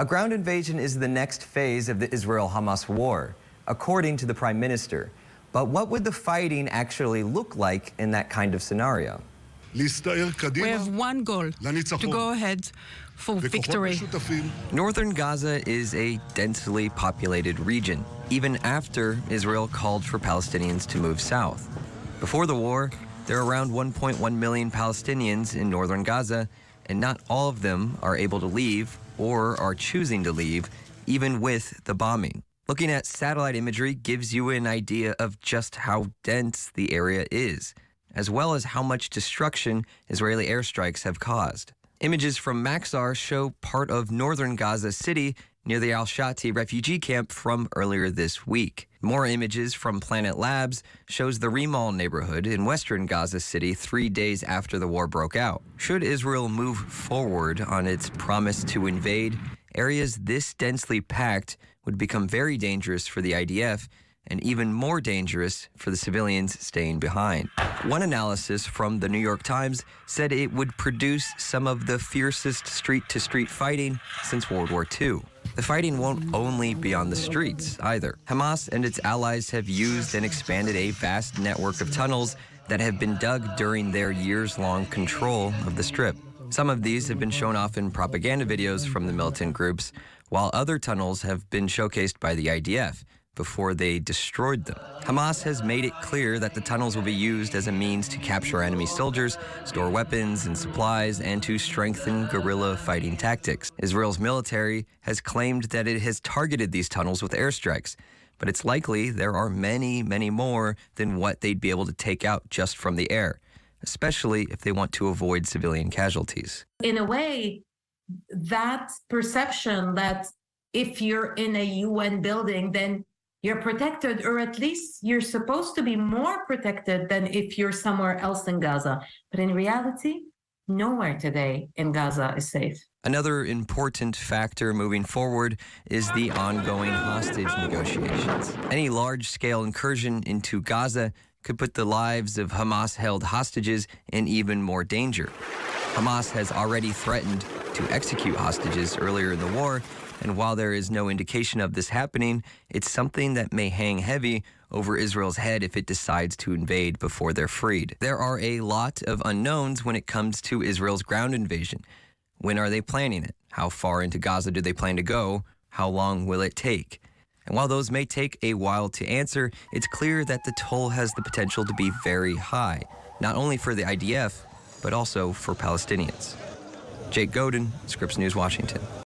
A ground invasion is the next phase of the Israel-Hamas war, according to the Prime Minister. But what would the fighting actually look like in that kind of scenario? We have one goal, to go ahead for victory. Northern Gaza is a densely populated region, even after Israel called for Palestinians to move south. Before the war, there are around 1.1 million Palestinians in northern Gaza, and not all of them are able to leave or are choosing to leave, even with the bombing. Looking at satellite imagery gives you an idea of just how dense the area is, as well as how much destruction Israeli airstrikes have caused. Images from Maxar show part of northern Gaza City near the Al-Shati refugee camp from earlier this week. More images from Planet Labs shows the Rimal neighborhood in western Gaza City 3 days after the war broke out. Should Israel move forward on its promise to invade, areas this densely packed would become very dangerous for the IDF and even more dangerous for the civilians staying behind. One analysis from the New York Times said it would produce some of the fiercest street-to-street fighting since World War II. The fighting won't only be on the streets, either. Hamas and its allies have used and expanded a vast network of tunnels that have been dug during their years-long control of the Strip. Some of these have been shown off in propaganda videos from the militant groups, while other tunnels have been showcased by the IDF before they destroyed them. Hamas has made it clear that the tunnels will be used as a means to capture enemy soldiers, store weapons and supplies, and to strengthen guerrilla fighting tactics. Israel's military has claimed that it has targeted these tunnels with airstrikes, but it's likely there are many, many more than what they'd be able to take out just from the air, especially if they want to avoid civilian casualties. In a way, that perception that if you're in a UN building, then you're protected, or at least you're supposed to be more protected than if you're somewhere else in Gaza. But in reality, nowhere today in Gaza is safe. Another important factor moving forward is the ongoing hostage negotiations. Any large-scale incursion into Gaza could put the lives of Hamas-held hostages in even more danger. Hamas has already threatened to execute hostages earlier in the war, and while there is no indication of this happening, it's something that may hang heavy over Israel's head if it decides to invade before they're freed. There are a lot of unknowns when it comes to Israel's ground invasion. When are they planning it? How far into Gaza do they plan to go? How long will it take? And while those may take a while to answer, it's clear that the toll has the potential to be very high, not only for the IDF, but also for Palestinians. Jake Godin, Scripps News, Washington.